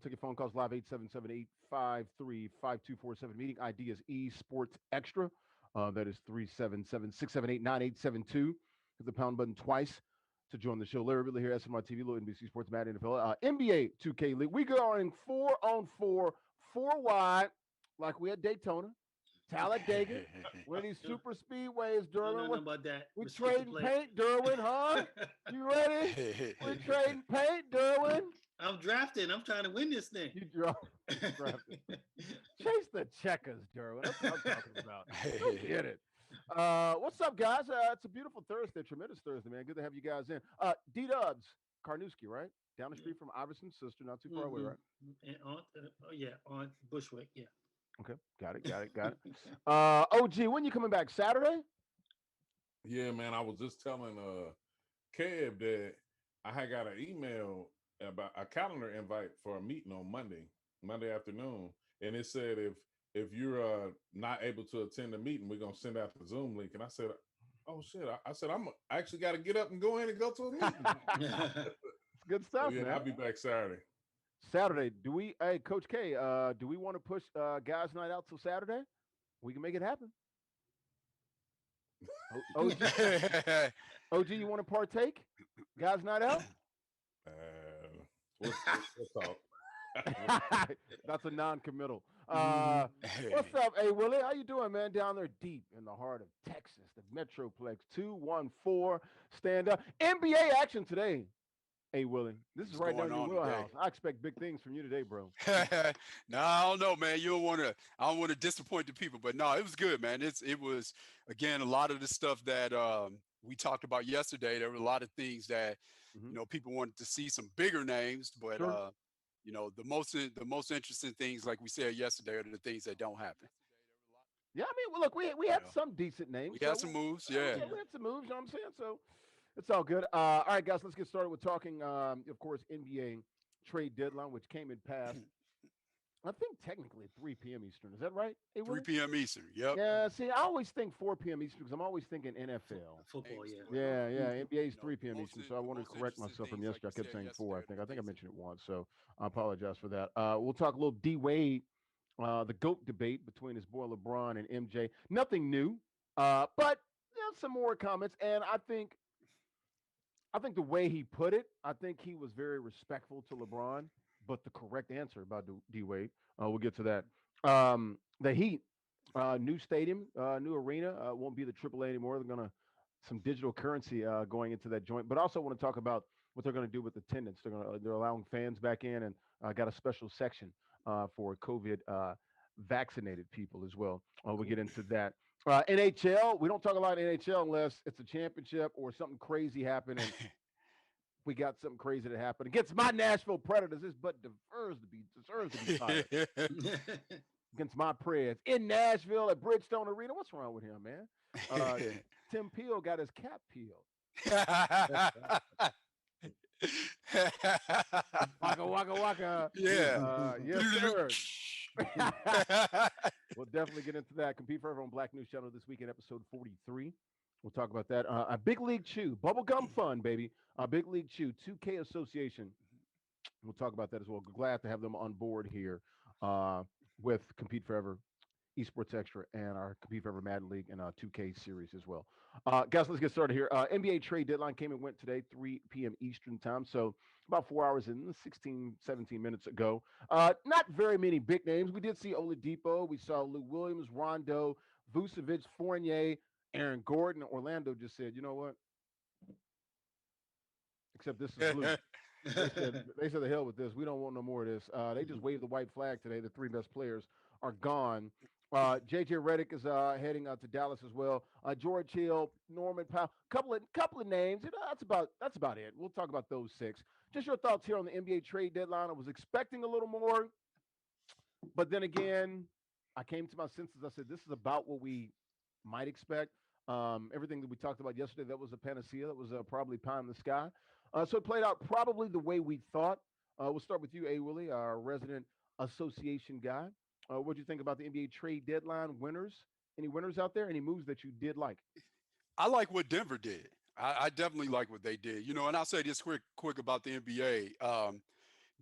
take your phone calls live 877-853-5247. Meeting ID is esportsXTRA. That is 377-678-9872. Hit the pound button twice to join the show. Larry Ridley here, SMR TV, little NBC Sports, Mad NFL, NBA 2K League. We going 4-on-4, 4 wide, like we at Daytona, Talladega, one of these super speedways, Derwin. Don't know about that. We trading paint, Derwin, huh? You ready? We're trading paint, Derwin. I'm drafting. I'm trying to win this thing. You drafted. Chase the checkers, Derwin. That's what I'm talking about. Go get it. What's up, guys? It's a beautiful Thursday, tremendous Thursday, man. Good to have you guys in. D-Dubs, Karnowski, right? Down the street from Iverson's sister, not too far away, right? And on Bushwick, yeah. Okay, got it. OG, when you coming back? Saturday? Yeah, man. I was just telling Kev that I had got an email about a calendar invite for a meeting on Monday afternoon, and it said if you're not able to attend the meeting, we're gonna send out the Zoom link. And I said, oh shit! I said I actually got to get up and go in and go to a meeting. It's good stuff, so, yeah, man. I'll be back Saturday. Do we? Hey, Coach K, do we want to push guys' night out till Saturday? We can make it happen. OG, you want to partake? Guys' night out? What's up? That's a non-committal. What's up, hey Willie? How you doing, man? Down there deep in the heart of Texas, the Metroplex 214. Stand up. NBA action today. Hey Willie, this is right down your wheelhouse. I expect big things from you today, bro. No, I don't know, man. I don't want to disappoint the people, but no, it was good, man. It was again a lot of the stuff that we talked about yesterday. There were a lot of things that people wanted to see some bigger names, but Sure. the most interesting things, like we said yesterday, are the things that don't happen. Yeah, I mean, well, look, we had some decent names. We had some moves, yeah. We had some moves. You know what I'm saying? So it's all good. All right, guys, let's get started with talking, of course, NBA trade deadline, which came and passed. I think technically at 3 p.m. Eastern. Is that right? Hey, 3 p.m. Eastern, yep. Yeah, see, I always think 4 p.m. Eastern because I'm always thinking NFL. Football, yeah. Yeah. NBA is 3 p.m. Eastern, so I want to correct myself from yesterday. I kept saying 4, I think. I mentioned it once, so I apologize for that. We'll talk a little D-Wade, the GOAT debate between his boy LeBron and MJ. Nothing new, but some more comments, and I think the way he put it, I think he was very respectful to LeBron, but the correct answer about D-Wade, we'll get to that. The Heat, new stadium, new arena, won't be the AAA anymore. They're going to some digital currency going into that joint, but also want to talk about what they're going to do with attendance. They're allowing fans back in and got a special section for COVID vaccinated people as well. We'll get into that. NHL, we don't talk a lot of NHL unless it's a championship or something crazy happened. And we got something crazy that happened against my Nashville Predators. This butt deserves to be fired. Against my Preds in Nashville at Bridgestone Arena. What's wrong with him, man? Tim Peel got his cap peeled. Waka. Yeah. Yes, sir. We'll definitely get into that. Compete Forever on Black News Channel this weekend, episode 43. We'll talk about that. A Big League Chew, bubblegum fun, baby. A Big League Chew, 2K Association. We'll talk about that as well. Glad to have them on board here with Compete Forever, esportsXTRA, and our Compete Forever Madden League and 2K series as well. Guys, let's get started here. NBA trade deadline came and went today, 3 p.m. Eastern time. So about 4 hours and 16, 17 minutes ago. Not very many big names. We did see Oladipo. We saw Lou Williams, Rondo, Vucevic, Fournier, Aaron Gordon. Orlando just said, you know what? Except this is Lou. They said the hell with this. We don't want no more of this. They just waved the white flag today. The 3 best players are gone. JJ Redick is heading to Dallas as well. George Hill, Norman Powell, couple of names. That's about it. We'll talk about those 6. Just your thoughts here on the NBA trade deadline. I was expecting a little more, but then again, I came to my senses. I said this is about what we might expect. Everything that we talked about yesterday, that was a panacea. That was probably pie in the sky. So it played out probably the way we thought. We'll start with you, A. Willie, our resident association guy. What do you think about the NBA trade deadline winners? Any winners out there? Any moves that you did like? I like what Denver did. I definitely like what they did. And I'll say this quick about the NBA.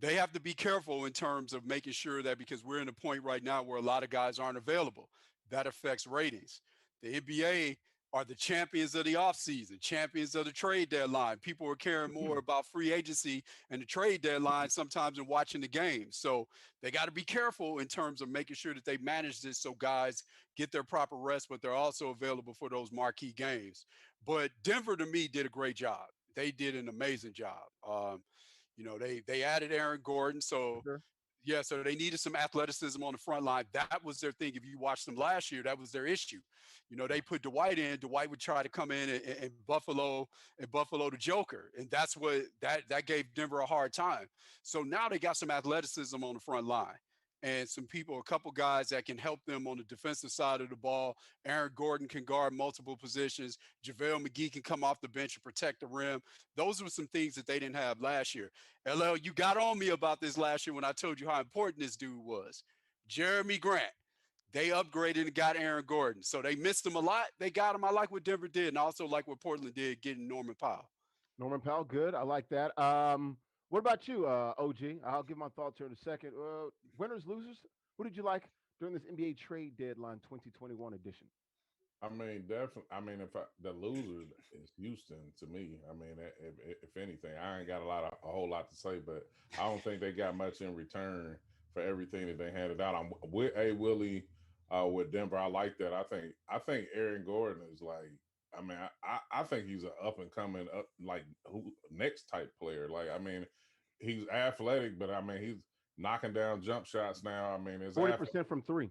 they have to be careful in terms of making sure that because we're in a point right now where a lot of guys aren't available, that affects ratings. The NBA are the champions of the offseason, champions of the trade deadline. People are caring more about free agency and the trade deadline sometimes than watching the game. So they got to be careful in terms of making sure that they manage this so guys get their proper rest, but they're also available for those marquee games. But Denver, to me, did a great job. They did an amazing job. They added Aaron Gordon, so Sure. yeah, so they needed some athleticism on the front line. That was their thing. If you watched them last year, that was their issue. They put Dwight in. Dwight would try to come in and Buffalo the Joker, and that's what that gave Denver a hard time. So now they got some athleticism on the front line and some people, a couple guys that can help them on the defensive side of the ball. Aaron Gordon can guard multiple positions. JaVale McGee can come off the bench and protect the rim. Those were some things that they didn't have last year. LL, you got on me about this last year when I told you how important this dude was. Jeremy Grant. They upgraded and got Aaron Gordon. So they missed him a lot. They got him. I like what Denver did, and I also like what Portland did getting Norman Powell. Norman Powell, good. I like that. What about you, OG? I'll give my thoughts here in a second. Winners, losers. Who did you like during this NBA trade deadline 2021 edition? I mean, definitely. I mean, the loser is Houston to me. I mean, if anything, I ain't got a whole lot to say, but I don't think they got much in return for everything that they handed out. I'm with A Willie with Denver. I like that. I think Aaron Gordon is like. I mean, I think he's an up and coming up like who next type player. Like, I mean, he's athletic, but I mean, he's knocking down jump shots now. I mean, 40% from three.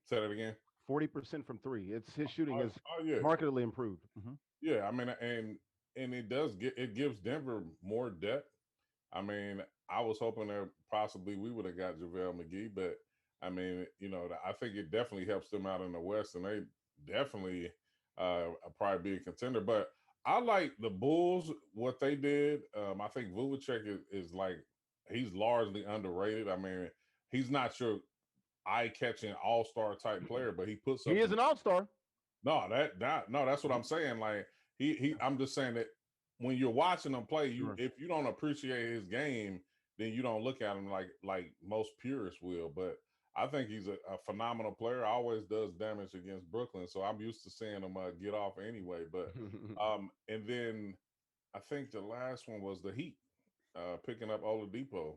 Say that again. 40% from three. It's his shooting Oh, has yeah. markedly improved. Mm-hmm. Yeah, I mean, and it gives Denver more depth. I mean, I was hoping that possibly we would have got JaVale McGee, but I mean, I think it definitely helps them out in the West, and they definitely probably be a contender. But I like the Bulls what they did. I think Vuvacek is like he's largely underrated. I mean, he's not your eye-catching all-star type player, but he puts up. He is an all-star. No, that's what I'm saying. Like I'm just saying that when you're watching him play, Sure. if you don't appreciate his game, then you don't look at him like most purists will. But I think he's a phenomenal player. Always does damage against Brooklyn, so I'm used to seeing him get off anyway. But and then I think the last one was the Heat picking up Oladipo.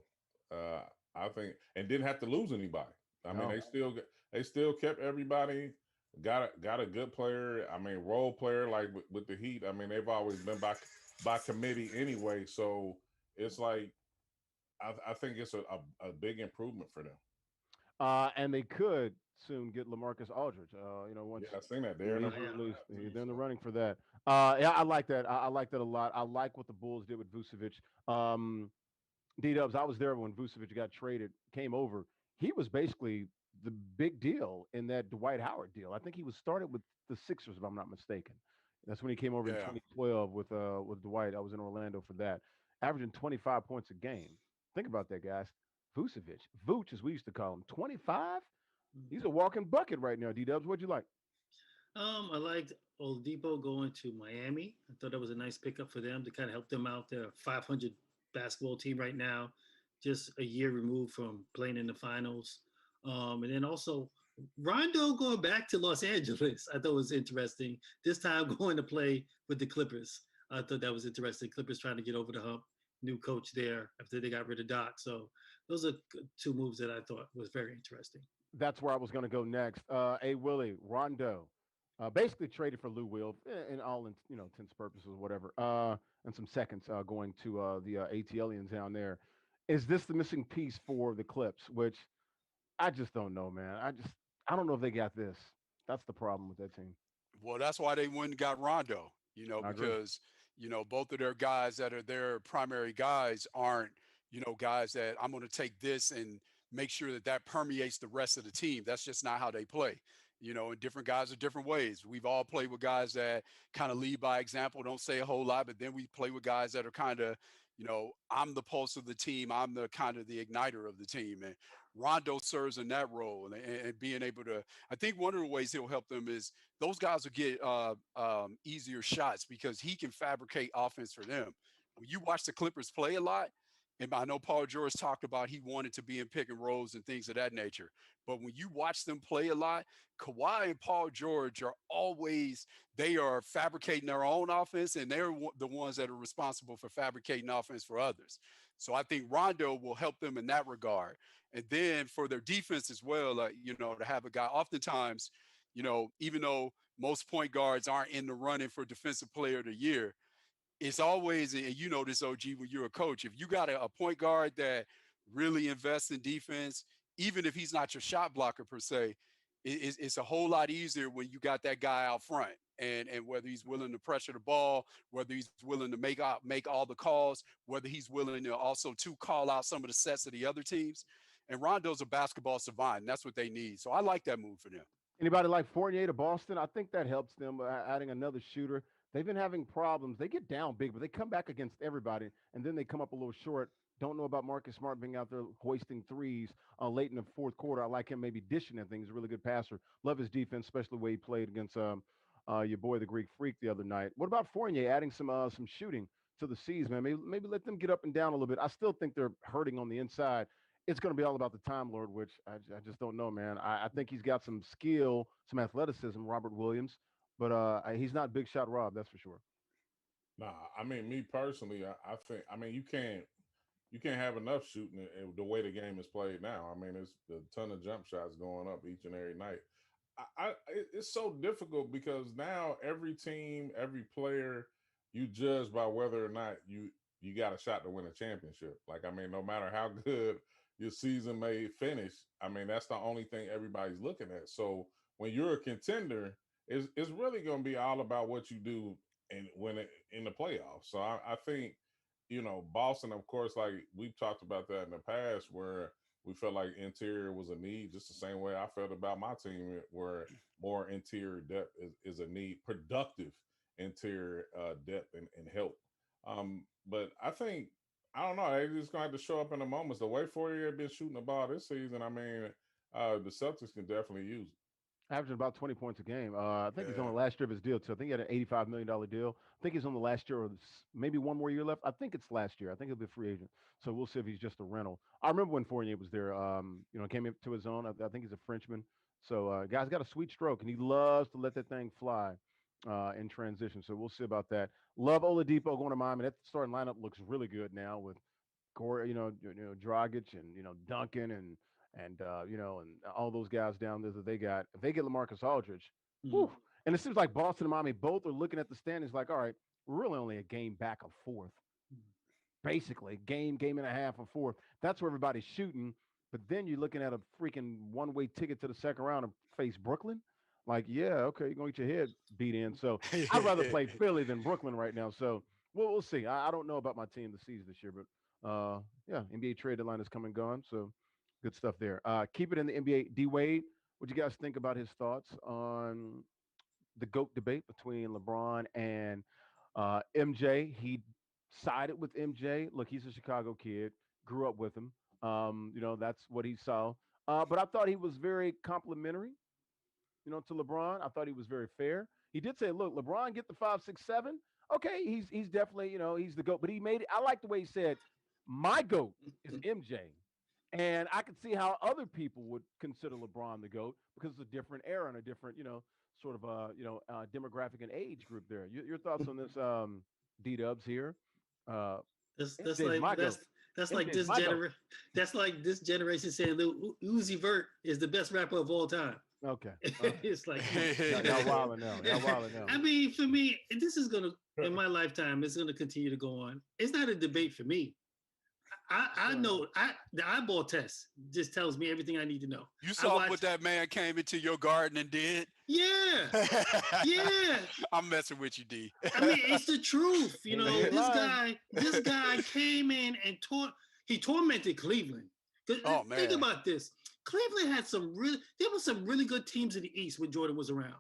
I think and didn't have to lose anybody. I mean, they still kept everybody. Got a good player. I mean, role player like with the Heat. I mean, they've always been by committee anyway. So it's like I think it's a big improvement for them. And they could soon get LaMarcus Aldridge. Once I seen that they're there. in the running for that. Yeah, I like that. I like that a lot. I like what the Bulls did with Vucevic. D-Dubs, I was there when Vucevic got traded, came over. He was basically the big deal in that Dwight Howard deal. I think he was started with the Sixers, if I'm not mistaken. That's when he came over in 2012 with Dwight. I was in Orlando for that, averaging 25 points a game. Think about that, guys. Vucevic, Vooch, as we used to call him, 25. He's a walking bucket right now. D-Dubs, what'd you like? I liked Oladipo going to Miami. I thought that was a nice pickup for them to kind of help them out. They're a 500 basketball team right now, just a year removed from playing in the finals. And then also Rondo going back to Los Angeles, I thought was interesting. This time going to play with the Clippers. I thought that was interesting. Clippers trying to get over the hump. New coach there after they got rid of Doc. So those are two moves that I thought was very interesting. That's where I was going to go next. A Willie Rondo, basically traded for Lou Will, in all intents purposes, whatever, and some seconds going to the ATLians down there. Is this the missing piece for the Clips? Which I just don't know, man. I don't know if they got this. That's the problem with that team. Well, that's why they went and got Rondo, because, both of their guys that are their primary guys aren't, guys that I'm going to take this and make sure that permeates the rest of the team. That's just not how they play. And different guys are different ways. We've all played with guys that kind of lead by example, don't say a whole lot, but then we play with guys that are kind of, I'm the pulse of the team. I'm the kind of the igniter of the team. And Rondo serves in that role and being able to, I think one of the ways he'll help them is those guys will get easier shots because he can fabricate offense for them. When you watch the Clippers play a lot, And I know Paul George talked about he wanted to be in pick and rolls and things of that nature. But when you watch them play a lot, Kawhi and Paul George are always, they are fabricating their own offense, and they're the ones that are responsible for fabricating offense for others. So I think Rondo will help them in that regard. And then for their defense as well, to have a guy, oftentimes, even though most point guards aren't in the running for defensive player of the year, it's always, and you know this, OG, when you're a coach, if you got a point guard that really invests in defense, even if he's not your shot blocker per se, it's a whole lot easier when you got that guy out front. And whether he's willing to pressure the ball, whether he's willing to make all the calls, whether he's willing to also to call out some of the sets of the other teams. And Rondo's a basketball savant, and that's what they need. So I like that move for them. Anybody like Fournier to Boston? I think that helps them adding another shooter. They've been having problems. They get down big, but they come back against everybody, and then they come up a little short. Don't know about Marcus Smart being out there hoisting threes late in the fourth quarter. I like him maybe dishing at things. He's a really good passer. Love his defense, especially the way he played against your boy, the Greek Freak, the other night. What about Fournier adding some shooting to the C's, man? Maybe let them get up and down a little bit. I still think they're hurting on the inside. It's going to be all about the Time Lord, which I just don't know, man. I think he's got some skill, some athleticism, Robert Williams, but he's not Big Shot Rob, that's for sure. Nah, I mean, me personally, I think, I mean, you can't have enough shooting the way the game is played now. I mean, it's a ton of jump shots going up each and every night. It's so difficult because now every team, every player, you judge by whether or not you got a shot to win a championship. Like, I mean, no matter how good your season may finish, I mean, that's the only thing everybody's looking at. So when you're a contender, it's really going to be all about what you do in the playoffs. So I think, Boston, of course, like we've talked about that in the past, where we felt like interior was a need, just the same way I felt about my team, where more interior depth is a need, productive interior depth and help. But I think, I don't know, they just gonna have to show up in the moments. The way Fourier had been shooting the ball this season, I mean, the Celtics can definitely use it. Averaging about 20 points a game. I think he's on the Yeah. last year of his deal, too. I think he had an $85 million deal. I think he's on the last year, or maybe one more year left. I think it's last year. I think he'll be a free agent. So we'll see if he's just a rental. I remember when Fournier was there, came up to his own. I think he's a Frenchman. So, guy's got a sweet stroke, and he loves to let that thing fly in transition. So we'll see about that. Love Oladipo going to Miami. That starting lineup looks really good now with Corey, Dragic and Duncan and all those guys down there that they got. If they get LaMarcus Aldridge, whew, and it seems like Boston and Miami both are looking at the standings like, all right, we're really only a game back of fourth, basically game and a half of fourth. That's where everybody's shooting. But then you're looking at a freaking one-way ticket to the second round and face Brooklyn. Like, yeah, okay, you're gonna get your head beat in. So I'd rather play Philly than Brooklyn right now. So we'll see. I don't know about my team this season this year, but yeah, NBA trade deadline is come and gone. So good stuff there. Keep it in the NBA. D Wade, what do you guys think about his thoughts on the GOAT debate between LeBron and MJ? He sided with MJ. Look, he's a Chicago kid, grew up with him. That's what he saw. But I thought he was very complimentary, to LeBron. I thought he was very fair. He did say, look, LeBron get the 5, 6, 7. Okay, he's definitely, he's the GOAT. But he made it, I like the way he said, my GOAT is MJ. And I could see how other people would consider LeBron the GOAT because it's a different era and a different, sort of demographic and age group there. Your thoughts on this, D-Dubs here? That's MJ's like my GOAT. that's like MJ's my GOAT. that's like this generation saying Lil Uzi Vert is the best rapper of all time. Okay. It's like Y'all wilding now. I mean, for me, this is gonna in my lifetime, it's gonna continue to go on. It's not a debate for me. I know the eyeball test just tells me everything I need to know. You saw what that man came into your garden and did? Yeah. Yeah. I'm messing with you, D. I mean, it's the truth. This guy came in and he tormented Cleveland. Oh, man. Think about this. Cleveland had there were some really good teams in the East when Jordan was around.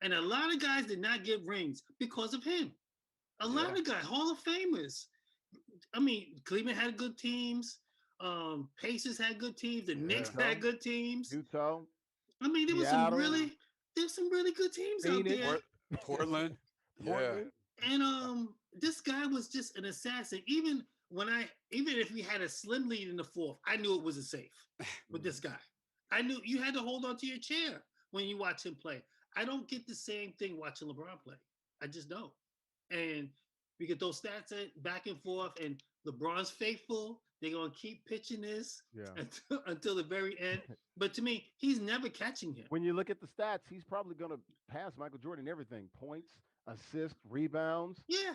And a lot of guys did not get rings because of him. A lot of guys, Hall of Famers. I mean, Cleveland had good teams. Pacers had good teams. The Knicks had good teams. Utah. I mean, there's some really good teams out there. Portland. Yeah. And this guy was just an assassin. Even when I even if we had a slim lead in the fourth, I knew it was a safe with this guy. I knew you had to hold on to your chair when you watch him play. I don't get the same thing watching LeBron play. I just don't. And we get those stats back and forth, and LeBron's faithful. They're gonna keep pitching this Yeah. until the very end. But to me, he's never catching him. When you look at the stats, he's probably going to pass Michael Jordan in everything: points, assists, rebounds. Yeah,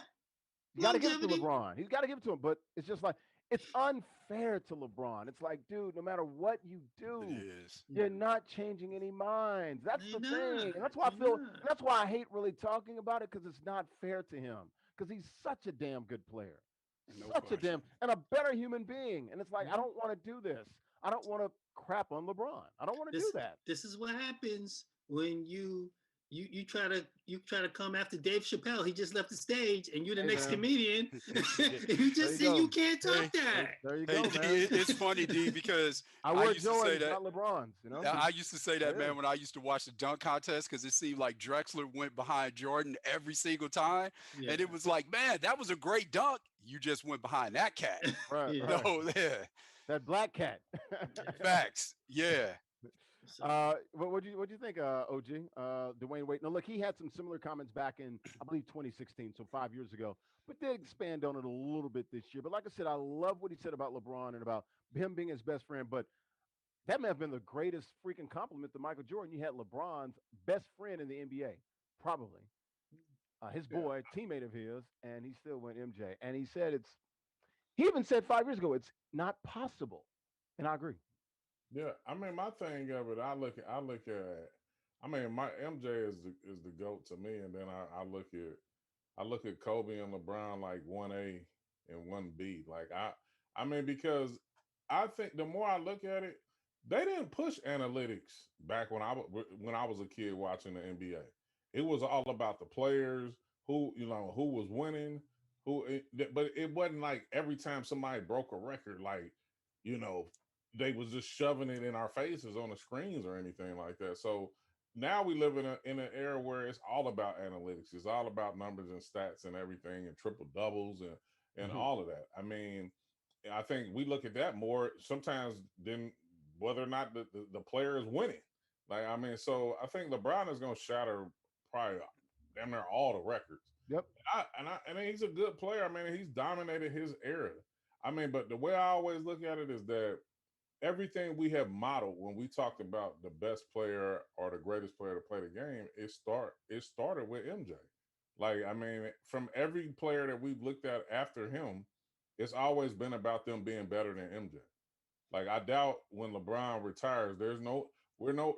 You got to give it to longevity. LeBron. He's got to give it to him. But it's just like it's unfair to LeBron. It's like, dude, no matter what you do, It is. you're not changing any minds. That's They're the thing. And not. that's why I They're feel. not. And that's why I hate really talking about it because it's not fair to him. Because he's such a damn good player, No such a question. damn and a better human being. And it's like I Mhm. don't want to do this. I don't want to crap on LeBron. I don't want to do This that. this is what happens when you try to come after Dave Chappelle. He just left the stage, and you're the Hey next man, comedian. You there just you say you go. can't Hey, talk that. There you hey, go, D, man. it's funny, D, because I I wear used to say Jordans, that. not LeBrons. You know. I used to say That that, man, is. when I used to watch the dunk contest because it seemed like Drexler went behind Jordan every single time. Yeah. And it was like, man, that was a great dunk. You just went behind that cat. Right, Yeah. right. No, yeah. That black cat. Facts. Yeah. So, What'd you think, OG? Dwayne Wade. Now, look, he had some similar comments back in, I believe, 2016, so 5 years ago, but did expand on it a little bit this year. But like I said, I love what he said about LeBron and about him being his best friend. But that may have been the greatest freaking compliment to Michael Jordan. You had LeBron's best friend in the NBA, probably his Yeah. boy, teammate of his, and he still went MJ. And he said he even said 5 years ago, it's not possible. And I agree. Yeah, I mean, my thing of it, I mean, my MJ is the goat to me, and then I look at Kobe and LeBron like 1A and 1B. I mean, because I think the more I look at it, they didn't push analytics back when I was a kid watching the NBA. It was all about the players who was winning, but it wasn't like every time somebody broke a record, like you know, they was just shoving it in our faces on the screens or anything like that. So now we live in an era where it's all about analytics. It's all about numbers and stats and everything and triple doubles and Mhm. all of that. I mean, I think we look at that more sometimes than whether or not the player is winning. Like I mean, so I think LeBron is going to shatter probably damn near all the records. Yep. And he's a good player. I mean, he's dominated his era. I mean, but the way I always look at it is that everything we have modeled when we talked about the best player or the greatest player to play the game, it started with MJ. Like I mean, from every player that we've looked at after him, it's always been about them being better than MJ. Like I doubt when LeBron retires,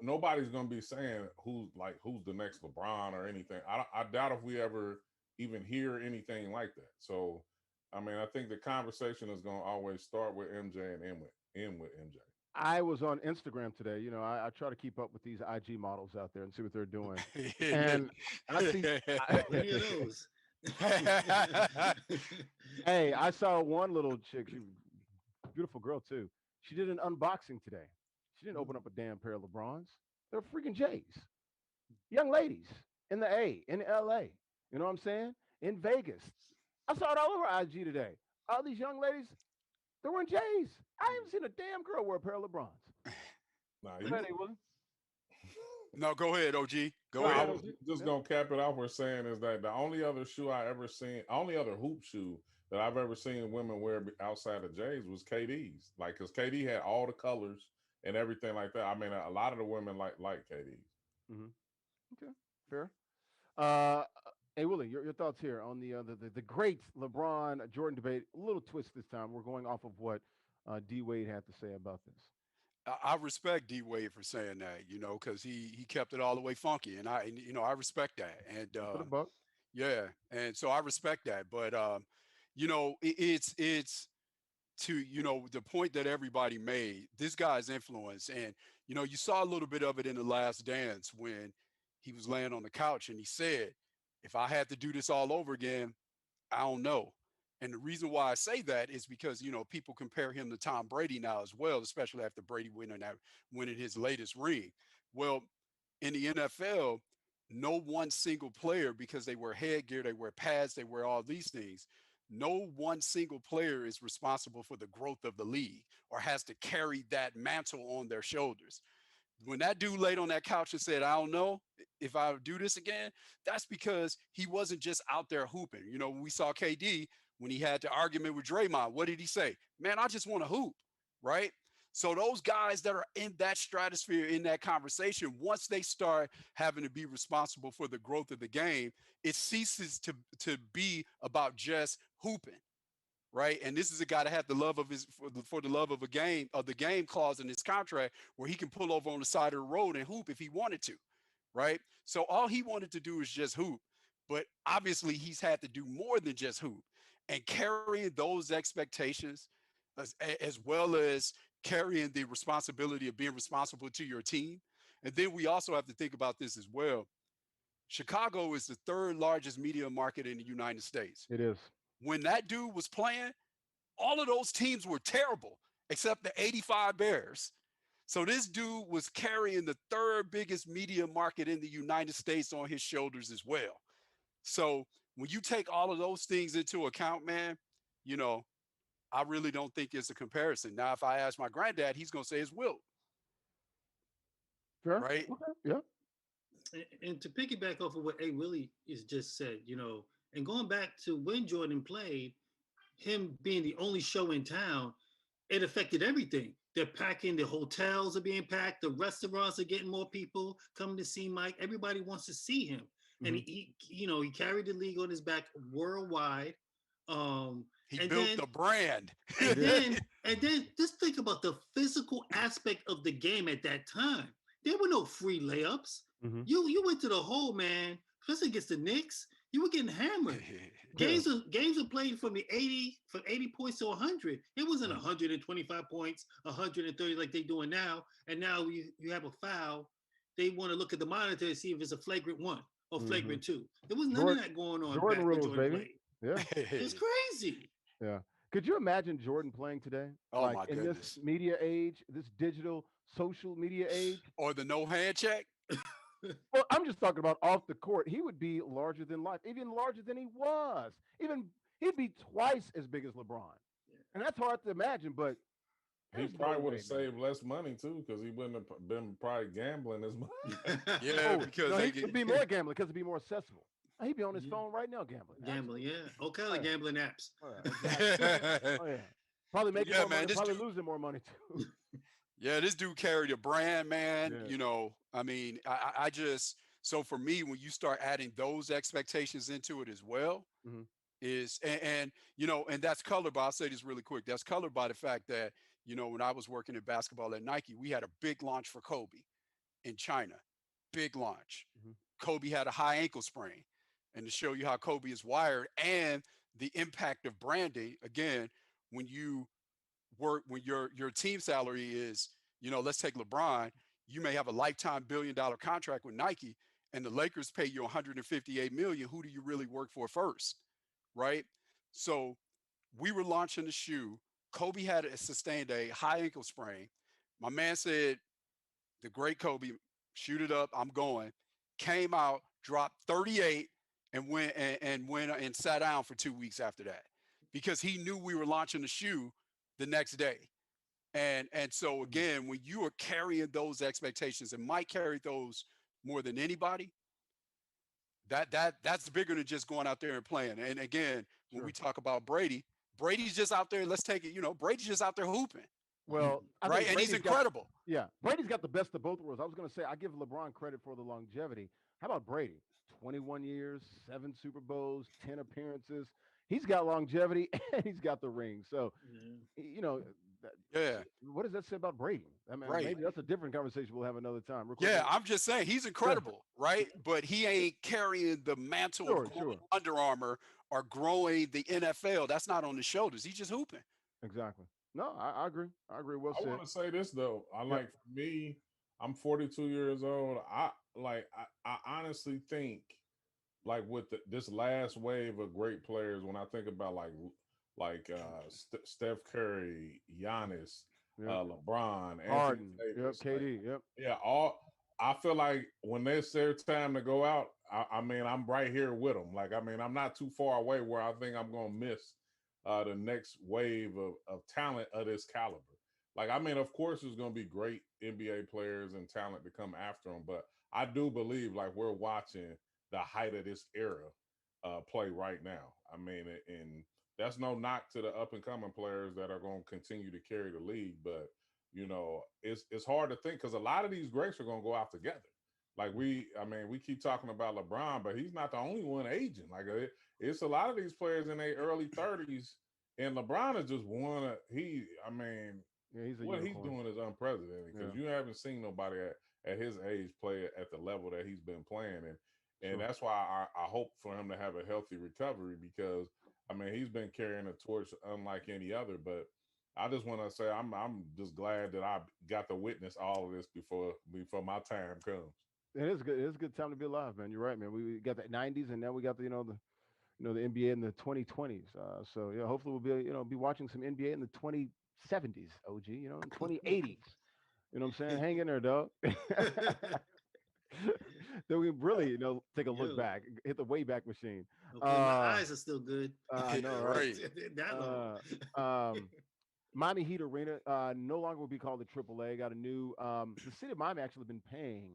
nobody's gonna be saying who's the next LeBron or anything. I doubt if we ever even hear anything like that. So I mean, I think the conversation is gonna always start with MJ and end with MJ. I was on Instagram today. You know, I try to keep up with these IG models out there and see what they're doing. And I see, how many of those? hey, I saw one little chick, she beautiful girl too. She did an unboxing today. She didn't open up a damn pair of LeBrons. They're freaking J's. Young ladies in the A, in LA. You know what I'm saying? In Vegas. I saw it all over IG today. All these young ladies, they're wearing J's. I haven't seen a damn girl wear a pair of LeBrons. Now Go you ahead, Willie. No, go ahead, OG. Go No, Go I ahead, ahead. was OG. just Yeah. gonna cap it off with saying is that the only other shoe I ever seen, only other hoop shoe that I've ever seen women wear outside of J's was KD's. Like, cause KD had all the colors and everything like that. I mean, a lot of the women like KD's. Hmm. Okay, fair. Uh, hey, Willie, your thoughts here on the great LeBron Jordan debate. A little twist this time. We're going off of what D Wade had to say about this. I respect D Wade for saying that, because he kept it all the way funky, and I respect that, and Keep it a buck. yeah, and so I respect that, but it's to the point that everybody made. This guy's influence, and you saw a little bit of it in the Last Dance when he was laying on the couch and he said, "If I had to do this all over again, I don't know." And the reason why I say that is because people compare him to Tom Brady now as well, especially after Brady winning his latest ring. Well, in the NFL, no one single player, because they wear headgear, they wear pads, they wear all these things. no one single player is responsible for the growth of the league or has to carry that mantle on their shoulders. When that dude laid on that couch and said, I don't know if I do this again, that's because he wasn't just out there hooping. You know, when we saw KD, when he had the argument with Draymond, what did he say? Man, I just want to hoop, right? So those guys that are in that stratosphere, in that conversation, once they start having to be responsible for the growth of the game, it ceases to be about just hooping, right? And this is a guy that had the love of his for the love of a game of the game clause in his contract, where he can pull over on the side of the road and hoop if he wanted to, right? So all he wanted to do is just hoop, but obviously he's had to do more than just hoop, and carrying those expectations, as well as carrying the responsibility of being responsible to your team. And then we also have to think about this as well. Chicago is the third largest media market in the United States. It is. When that dude was playing, all of those teams were terrible except the 85 Bears. So this dude was carrying the third biggest media market in the United States on his shoulders as well. So when you take all of those things into account, man, you know, I really don't think it's a comparison. Now, if I ask my granddad, he's going to say it's Wilt, Sure. right? Okay. Yeah. And to piggyback off of what A. Willie is just said, and going back to when Jordan played, him being the only show in town, it affected everything. They're packing, the hotels are being packed, the restaurants are getting more people coming to see Mike. Everybody wants to see him. And he carried the league on his back worldwide. He and built then the brand. and then just think about the physical aspect of the game at that time. There were no free layups. You went to the hole, man. Especially against the Knicks, you were getting hammered. Games are played from 80 points to 100. It wasn't 125 points, 130 like they're doing now. And now you have a foul. They want to look at the monitor and see if it's a flagrant one or flagrant two. There was none of that going on Jordan back when rules, Jordan baby. played. Yeah. It's crazy. Yeah. Could you imagine Jordan playing today? Oh like my in goodness. this media age, this digital social media age? Or the no hand check? Well, I'm just talking about off the court. He would be larger than life, even larger than he was. Even he'd be twice as big as LeBron. And that's hard to imagine, but he probably would have saved less money too, because he wouldn't have been probably gambling as much. Yeah, because he'd be more gambling because it'd be more accessible. He'd be on his phone right now gambling. Gambling, yeah. All kind of gambling apps. Exactly. Oh yeah. Probably making more money, probably dude, losing more money too. Yeah, this dude carried a brand, man. I mean, I just, so for me, when you start adding those expectations into it as well, and that's colored by, I'll say this really quick, that's colored by the fact that, when I was working in basketball at Nike, we had a big launch for Kobe in China. Big launch. Kobe had a high ankle sprain. And to show you how Kobe is wired and the impact of branding, again, when you work, when your team salary is, let's take LeBron, you may have a lifetime $1 billion contract with Nike, and the Lakers pay you 158 million. Who do you really work for first? Right? So we were launching the shoe. Kobe had sustained a high ankle sprain. My man said, the great Kobe, shoot it up, I'm going. Came out, dropped 38, and went and sat down for 2 weeks after that, because he knew we were launching the shoe the next day. And so again, when you are carrying those expectations, and Mike carried those more than anybody, that's bigger than just going out there and playing. And again, when we talk about Brady's just out there. Let's take it. Brady's just out there hooping. Well, right, and he's incredible. Brady's got the best of both worlds. I was going to say, I give LeBron credit for the longevity. How about Brady? 21 years, 7 Super Bowls, 10 appearances. He's got longevity and he's got the ring. So, what does that say about Brady? I mean, maybe that's a different conversation we'll have another time. I'm just saying he's incredible, right? But he ain't carrying the mantle of Under Armour or growing the NFL. That's not on his shoulders. He's just hooping. Exactly. No, I agree. I agree. Well said. I want to say this though. For me, I'm 42 years old. I honestly think, like, with this last wave of great players, when I think about Steph Curry, Giannis, LeBron, Harden, Davis, KD, I feel like when it's their time to go out, I mean, I'm right here with them. Like, I mean, I'm not too far away where I think I'm gonna miss the next wave of talent of this caliber. Like, I mean, of course, there's going to be great NBA players and talent to come after them, but I do believe like we're watching the height of this era play right now. I mean, and that's no knock to the up and coming players that are going to continue to carry the league, but it's hard to think because a lot of these greats are going to go out together. Like we keep talking about LeBron, but he's not the only one aging. Like it's a lot of these players in their early 30s, and LeBron is just one. Yeah, he's a What unicorn. he's doing is unprecedented because you haven't seen nobody at his age play at the level that he's been playing, and that's why I hope for him to have a healthy recovery because I mean he's been carrying a torch unlike any other. But I just want to say I'm just glad that I got to witness all of this before my time comes. It is good. It is a good time to be alive, man. You're right, man. We got the '90s, and now we got the NBA in the 2020s. So yeah, hopefully we'll be watching some NBA in the 2070s, OG. In 2080s. You know what I'm saying? Hang in there, dog. Then we really, take a look back, hit the Wayback Machine. Okay, my eyes are still good. I know, right? That long. Miami Heat Arena no longer will be called the AAA. Got a new. The city of Miami actually been paying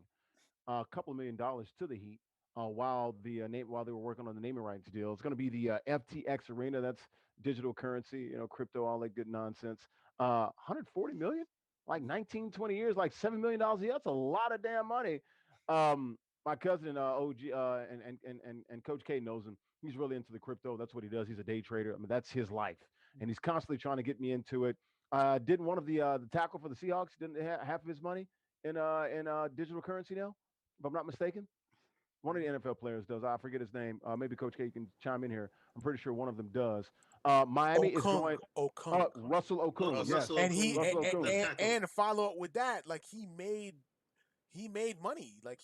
a couple of $1 million to the Heat while while they were working on the naming rights deal. It's going to be the FTX Arena. That's digital currency, crypto, all that good nonsense. 140 million, like 19, 20 years, like $7 million a year. That's a lot of damn money. My cousin OG and Coach K knows him. He's really into the crypto. That's what he does. He's a day trader. I mean, that's his life, and he's constantly trying to get me into it. Didn't one of the tackle for the Seahawks didn't half of his money in digital currency now, if I'm not mistaken. One of the NFL players does. I forget his name. Maybe Coach K can chime in here. I'm pretty sure one of them does. Miami is going. Russell Okung. Yes, and he Russell Okung. and to follow up with that, like he made money. Like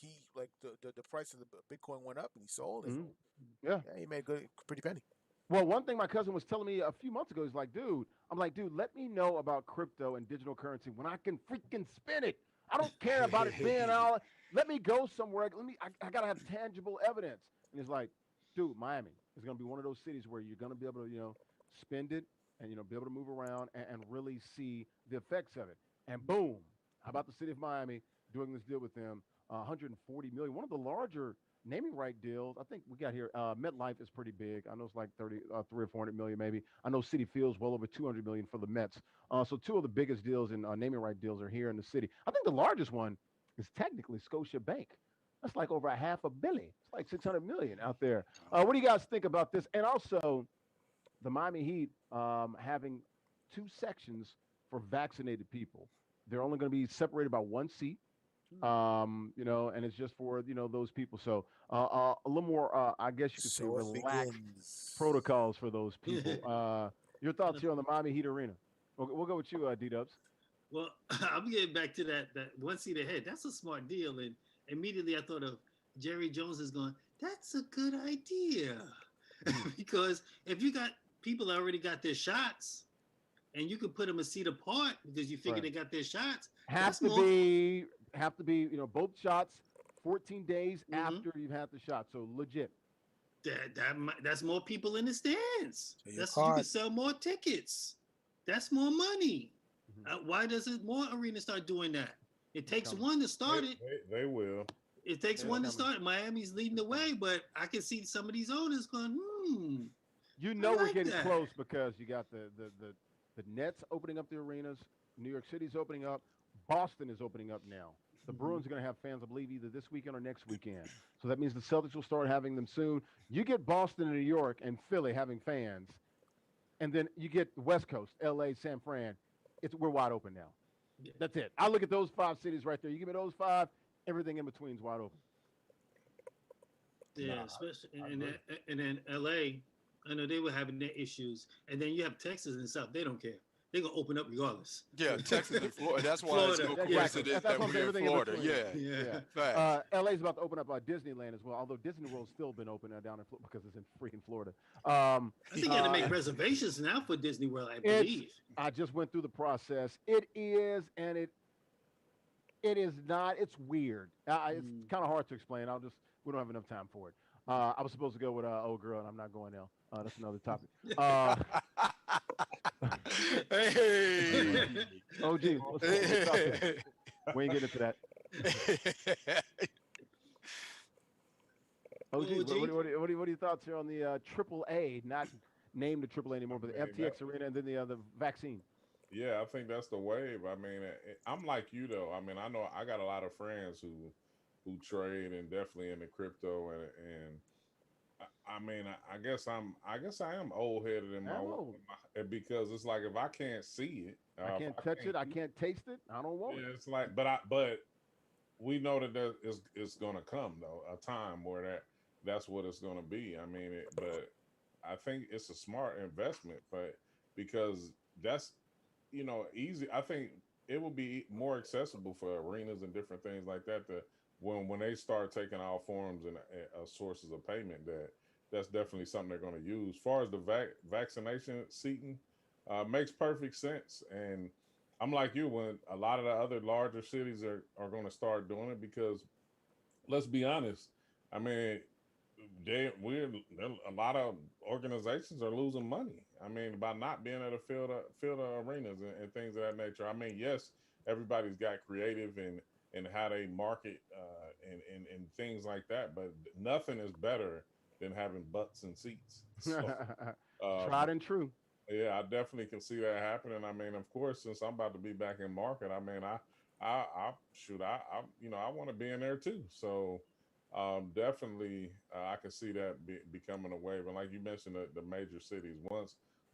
the price of the Bitcoin went up and he sold it. Mm-hmm. Yeah, he made a pretty penny. Well, one thing my cousin was telling me a few months ago is like, dude, let me know about crypto and digital currency when I can freaking spin it. I don't care about it being all. Let me go somewhere. I gotta have tangible evidence. And it's like, dude, Miami is gonna be one of those cities where you're gonna be able to, spend it and be able to move around and really see the effects of it. And boom, how about the city of Miami doing this deal with them? 140 million, one of the larger naming right deals. I think we got here. MetLife is pretty big. I know it's like 3 or 400 million, maybe. I know Citi Field's well over 200 million for the Mets. So two of the biggest deals in naming right deals are here in the city. I think the largest one is technically Scotia Bank. That's like over $500 million. It's like 600 million out there. What do you guys think about this? And also, the Miami Heat having 2 sections for vaccinated people. They're only going to be separated by 1 seat. And it's just for those people. So a little more, I guess you could say, relaxed protocols for those people. Your thoughts here on the Miami Heat Arena? We'll go with you, D-Dubs. Well, I'm getting back to that 1 seat ahead. That's a smart deal, and immediately I thought of Jerry Jones is going. That's a good idea because if you got people that already got their shots, and you can put them a seat apart because you figure they got their shots. Have to be both shots 14 days after you've had the shot. So legit. That's more people in the stands. You can sell more tickets. That's more money. Why doesn't more arenas start doing that? It takes one to start it. They will. It takes one to start it. Miami's leading the way, but I can see some of these owners going, we're getting close because you got the Nets opening up the arenas. New York City's opening up. Boston is opening up now. The Bruins are going to have fans, I believe, either this weekend or next weekend. So that means the Celtics will start having them soon. You get Boston and New York and Philly having fans, and then you get the West Coast, L.A., San Fran. We're wide open now. Yeah. That's it. I look at those 5 cities right there. You give me those 5, everything in between is wide open. Yeah, especially and then L.A., I know they were having their issues. And then you have Texas and South. They don't care. They're going to open up regardless. Yeah, Texas and Florida. That's why it's no coincidence that we're in Florida. Yeah. LA's about to open up Disneyland as well, although Disney World's still been open down in Florida because it's in freaking Florida. I think you got to make reservations now for Disney World, I believe. I just went through the process. It is, and it is not. It's weird. It's kind of hard to explain. We don't have enough time for it. I was supposed to go with old girl, and I'm not going now. That's another topic. Hey. OG, what's your thoughts here? We ain't getting into that. OG, OG? what are your thoughts here on the Triple A, not named the Triple A anymore, but the mean, FTX Arena and then the vaccine? yeah, I think that's the wave. I mean, I'm like you though. I mean, I know I got a lot of friends who trade and definitely into crypto and I mean, I guess I am old headed in my way Ammo. because it's like if I can't see it, I if can't I touch it. can't, I can't taste it. I don't want it. yeah, it's like, but we know that it's gonna come though a time where that's what it's gonna be. I mean, but I think it's a smart investment, but because that's easy. I think it will be more accessible for arenas and different things like that. To when they start taking all forms and sources of payment, that's definitely something they're going to use. As far as the vaccination seating, makes perfect sense. And I'm like you, when a lot of the other larger cities are going to start doing it because let's be honest. I mean, we're a lot of organizations are losing money. I mean, by not being able to fill the arenas and things of that nature. I mean, yes, everybody's got creative and how they market and things like that, but nothing is better than having butts and seats. So, Tried um, and true. yeah, I definitely can see that happening. I mean, of course, since I'm about to be back in market, I mean, I shoot, I want to be in there too. So, definitely, I can see that becoming a wave. And like you mentioned, the major cities,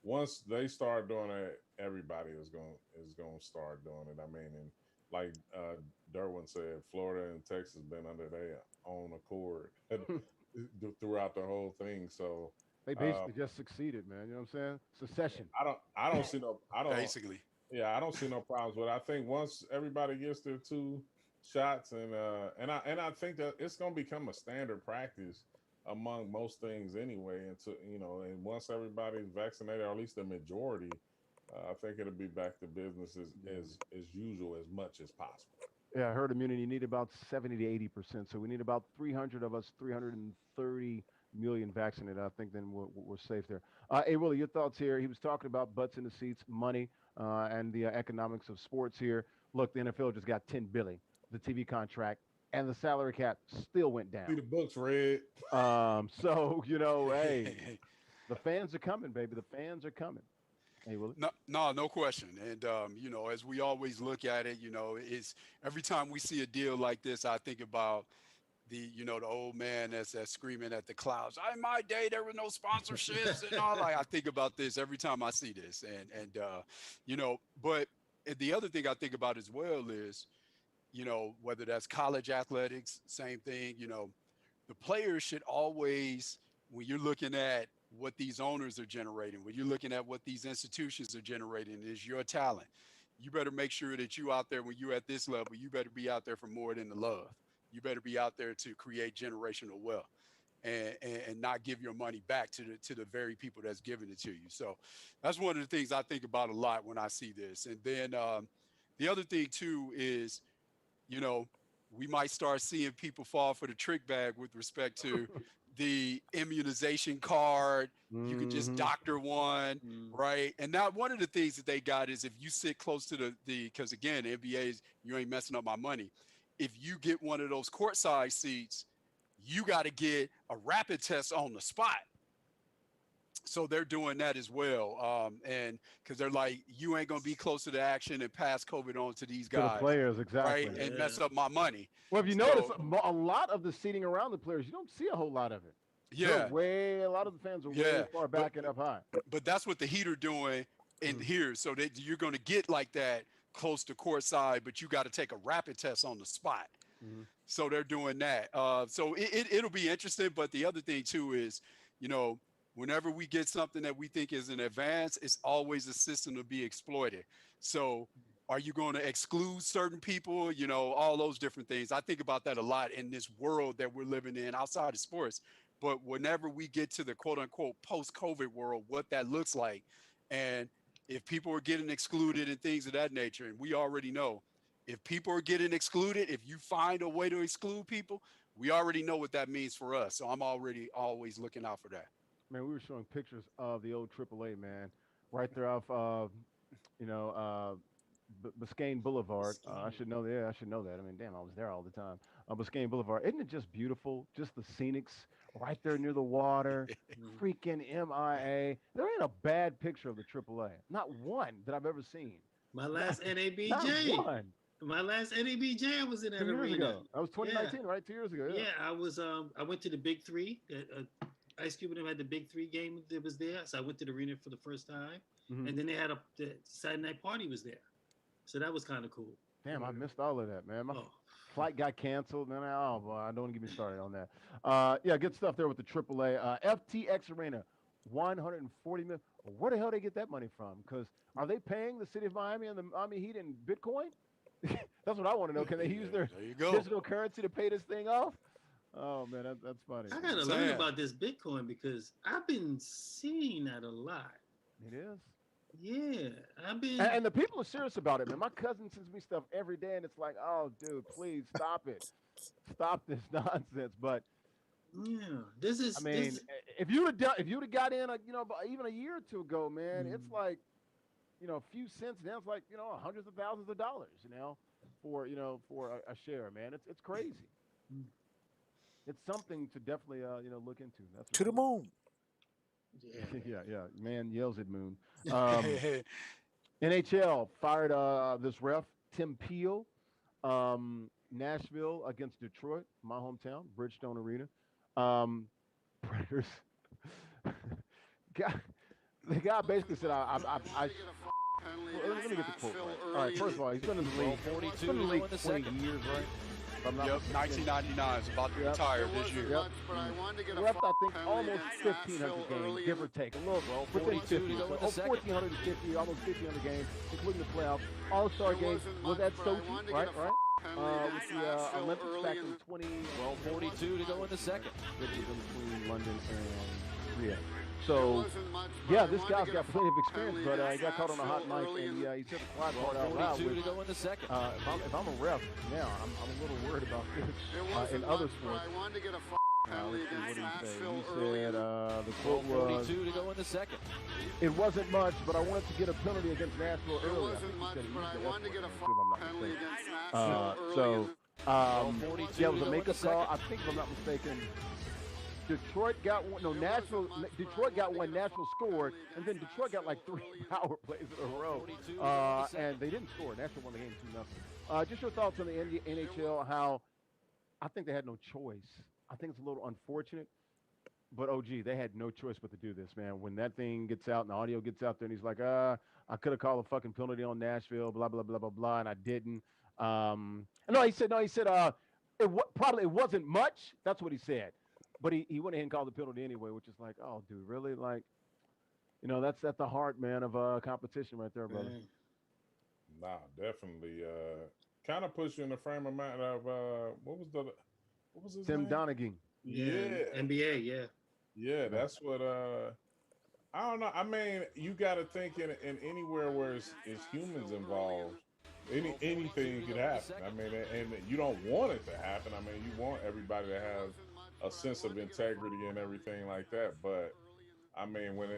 once they start doing it, everybody is going to start doing it. I mean, and like Derwin said, Florida and Texas been under their own accord throughout the whole thing. So. They Uh, basically just succeeded, man. You know what I'm saying? Secession. I don't see no I don't Basically. yeah, I don't see no problems with it. I think once everybody gets their two shots and I think that it's gonna become a standard practice among most things anyway. And and once everybody's vaccinated, or at least the majority, I think it'll be back to business as usual as much as possible. Yeah, herd immunity, you need about 70 to 80%. So we need about 300 of us, 330 million vaccinated. I think then we're safe there. Hey, Willie, your thoughts here. He was talking about butts in the seats, money, and the economics of sports here. Look, the NFL just got 10 billion, the TV contract, and the salary cap still went down. See the books, Red. So, hey, the fans are coming, baby. The fans are coming. Hey, Willie. No question. And as we always look at it, it's every time we see a deal like this, I think about the old man that's screaming at the clouds. In my day, there were no sponsorships and all. Like I think about this every time I see this, but the other thing I think about as well is, whether that's college athletics, same thing. The players should always, when you're looking at what these owners are generating, when you're looking at what these institutions are generating, is your talent. You better make sure that you out there when you're at this level, you better be out there for more than the love. You better be out there to create generational wealth and not give your money back to the very people that's giving it to you. So that's one of the things I think about a lot when I see this. And then the other thing too is, you know, we might start seeing people fall for the trick bag with respect to the immunization card. You can just Mm-hmm. doctor one, right? And now one of the things that they got is if you sit close to because again, NBA's, you ain't messing up my money. If you get one of those courtside seats, you got to get a rapid test on the spot. So they're doing that as well. And because they're like, you ain't going to be close to the action and pass COVID on to these To the guys, players, right? exactly. And Yeah. mess up my money. Well, if you notice, So, a lot of the seating around the players, you don't see a whole lot of it. yeah, A lot of the fans are way yeah. far back and up high. But that's what the Heat are doing in Mhm. here. So that you're going to get like that close to court side, but you got to take a rapid test on the spot. Mhm. So they're doing that. So it'll be interesting. But the other thing too is, you know, whenever we get something that we think is an advance, it's always a system to be exploited. So are you going to exclude certain people? You know, all those different things. I think about that a lot in this world that we're living in outside of sports. But whenever we get to the quote unquote post COVID world, what that looks like, and if people are getting excluded and things of that nature, and we already know if people are getting excluded, if you find a way to exclude people, we already know what that means for us. So I'm already always looking out for that. Man, we were showing pictures of the old AAA, man. right there off, you know, Biscayne Boulevard. I should know. Yeah, I should know that. I mean, damn, I was there all the time. Biscayne Boulevard. Isn't it just beautiful? Just the scenics right there near the water. Mhm. Freaking MIA. There ain't a bad picture of the AAA. Not one that I've ever seen. My Not, last not NABJ. one. My last NABJ was in that 2 years arena. ago. That was Yeah. 2019, right? 2 years ago. Yeah. Yeah, I went to the Big Three. Ice Cube and them had the Big Three game that was there, so I went to the arena for the first time. Mhm. And then they had the Saturday night party was there, so that was kind of cool. Damn, I missed all of that, man. My Oh, flight got canceled. Man, oh boy, I don't want to get me started on that. Yeah, good stuff there with the AAA. FTX Arena, 140 million. Where the hell they get that money from? Because are they paying the city of Miami and the Miami Heat in Bitcoin? That's what I want to know. Can they use their There you go. digital currency to pay this thing off? Oh man, that's funny. I gotta learn about this Bitcoin because I've been seeing that a lot. It is. Yeah, I've been. And the people are serious about it, man. My cousin sends me stuff every day, and it's like, oh, dude, please stop it. Stop this nonsense. But Yeah, this is. I mean, if you'd have got in, even a year or two ago, man, it's like, a few cents. Now it's like, hundreds of thousands of dollars, for a share, man. It's crazy. It's something to definitely, look into. That's To the moon. yeah. Man yells at moon. NHL fired this ref, Tim Peel. Nashville against Detroit, my hometown, Bridgestone Arena. Predators. The guy basically said, let me get the quote right. All right, first of all, he's been in the league. He's been in the league 20 years, right? Yep, 1999 is about to retire this year. Yep. Ref, I think, almost 1,500 games, give or take. A little, within 50. So 1,450, almost 1,500 games, including the playoffs. All-Star game was at Sochi, right? With the Olympics back in 42 to go in the second. It was in between London and Rio. So, yeah, this guy's got plenty of experience, but he got caught on a hot mic, and he said the quiet part out loud. 42 to go in the second. If I'm a ref, yeah, I'm a little worried about this in other sports. Let's see, what did he say? He said the quote was, 42 to go in the second. "It wasn't much, but I wanted to get a penalty against Nashville earlier." I think he said he used the F word, if I'm not mistaken. Yeah, it was a make-up call. I think, if I'm not mistaken, Detroit got one. No, Detroit got one. Nashville scored, and then Detroit got like 3 power plays in a row, and they didn't score. Nashville won the game 2-0. Just your thoughts on the NHL? How I think they had no choice. I think it's a little unfortunate, but OG, they had no choice but to do this, man. When that thing gets out and the audio gets out there, and he's like, I could have called a fucking penalty on Nashville, blah blah blah blah blah, and I didn't. He said it wasn't much. That's what he said. But he went ahead and called the penalty anyway, which is like, oh, dude, really? Like, that's at the heart, man, of competition right there, brother. Nah, definitely. Kind of puts you in the frame of mind of what was his Tim name? Donaghy. Yeah, NBA, yeah. Yeah, that's what I don't know. I mean, you got to think in anywhere where it's humans involved, anything could happen. I mean, and you don't want it to happen. I mean, you want everybody to have a sense of integrity and everything like that. But I mean, when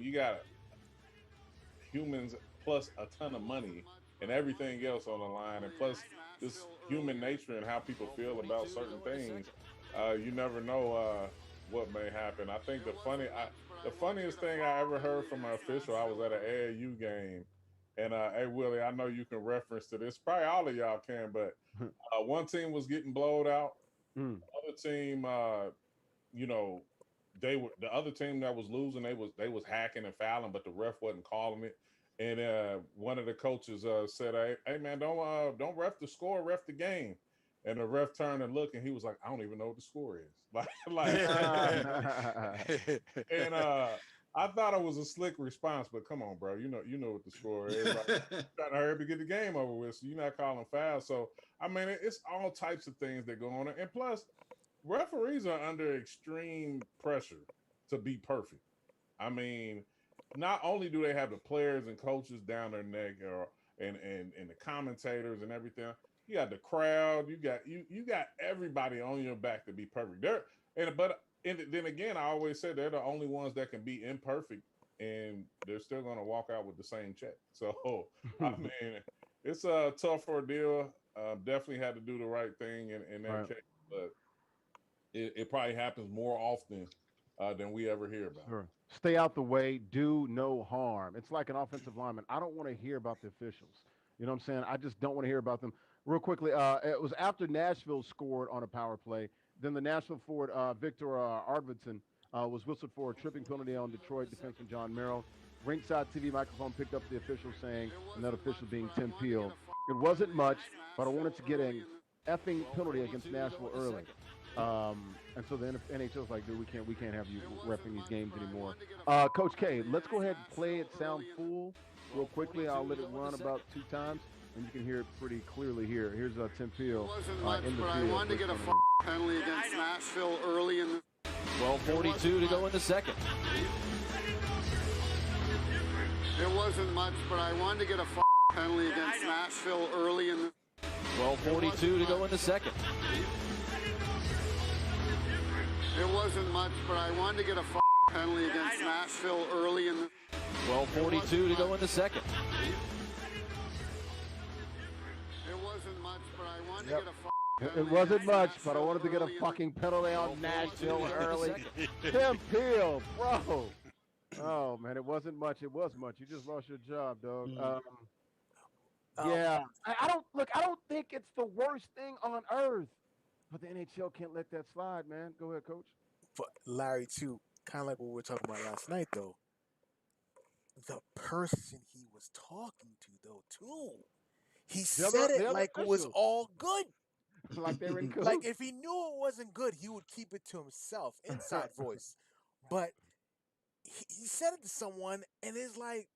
you got humans plus a ton of money and everything else on the line, and plus this human nature and how people feel about certain things, you never know what may happen. I think the funniest thing I ever heard from an official, I was at an AAU game, and hey Willie, I know you can reference to this. Probably all of y'all can, but one team was getting blowed out. The other team, the other team that was losing, they was hacking and fouling, but the ref wasn't calling it. And one of the coaches said, "Hey man, don't ref the score, ref the game." And the ref turned and looked, and he was like, "I don't even know what the score is." And I thought it was a slick response, but come on, bro, you know what the score is. Like, trying to hurry up and get the game over with, so you're not calling fouls. So I mean, it's all types of things that go on, and plus, referees are under extreme pressure to be perfect. I mean, not only do they have the players and coaches down their neck, and the commentators and everything, you got the crowd, you got everybody on your back to be perfect. Then again, I always say they're the only ones that can be imperfect and they're still going to walk out with the same check. So, I mean, it's a tough ordeal. Definitely had to do the right thing in that case, but it probably happens more often than we ever hear about. Sure. Stay out the way. Do no harm. It's like an offensive lineman. I don't want to hear about the officials. You know what I'm saying? I just don't want to hear about them. Real quickly, it was after Nashville scored on a power play. Then the Nashville forward, Victor Arvidsson, was whistled for a tripping penalty on Detroit defenseman John Merrill. Ringside TV microphone picked up the official saying, and that official being Tim Peel. It wasn't much, but I wanted to get an effing penalty against Nashville early. And so the NHL's like, dude, we can't have you repping these games anymore. Coach K, let's go ahead and play it sound full real quickly. I'll let it run about 2 times, and you can hear it pretty clearly here. Here's Tim Peel in the field. I wanted to get a penalty against Nashville early in the 12:42 to go in the second. It wasn't much, but I wanted to get a penalty against Nashville early in the 12:42 to go in the second. It wasn't much, but I wanted to get a penalty against Nashville early in the 12:42 to go in the second. It wasn't much, but I wanted to get a it wasn't much, but I wanted to get a fucking penalty on Nashville early. Tim Peel, bro. Oh man, it wasn't much. It was much. You just lost your job, dog. Yeah, I don't think it's the worst thing on earth, but the NHL can't let that slide, man. Go ahead, Coach. But Larry, too, kind of like what we were talking about last night, though. The person he was talking to, though, too, he said it like it was all good. Like they were in Like if he knew it wasn't good, he would keep it to himself, inside voice. But he said it to someone, and it's like,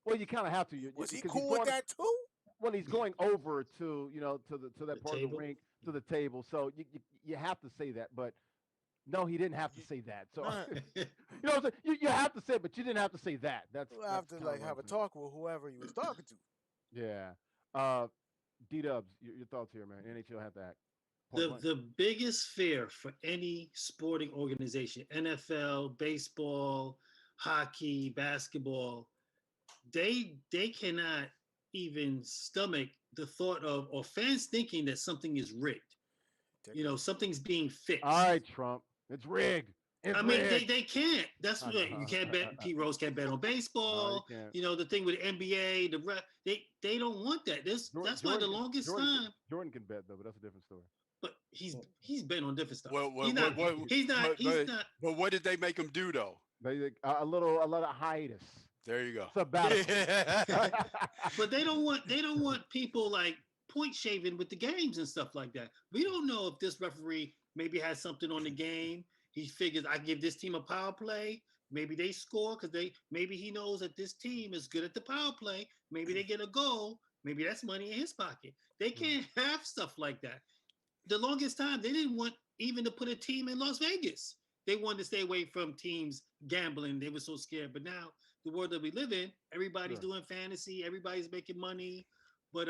well, you kind of have to. Was he cool with that too? Well, he's going over to that part of the rink, to the table. So you have to say that, but no, he didn't have to say that. So you have to say it, but you didn't have to say that. That's you have to have a talk with whoever he was talking to. Yeah. D-Dubs, your thoughts here, man. NHL have to act. The biggest fear for any sporting organization, NFL, baseball, hockey, basketball, they cannot even stomach the thought of, or fans thinking that something is rigged. Something's being fixed. All right, Trump, it's rigged. I mean, they can't. That's what you can't bet. Pete Rose can't bet on baseball. The thing with the NBA, they don't want that. That's why the longest time. Jordan can bet though, but that's a different story. But he's betting on different stuff. Well, he's not. But what did they make him do though? A little hiatus. There you go. Sabbatical. But they don't want people like point shaving with the games and stuff like that. We don't know if this referee maybe has something on the game. He figures I give this team a power play. Maybe they score because maybe he knows that this team is good at the power play. Maybe they get a goal. Maybe that's money in his pocket. They can't have stuff like that. The longest time they didn't want even to put a team in Las Vegas. They wanted to stay away from teams gambling. They were so scared. But now the world that we live in, everybody's doing fantasy. Everybody's making money. But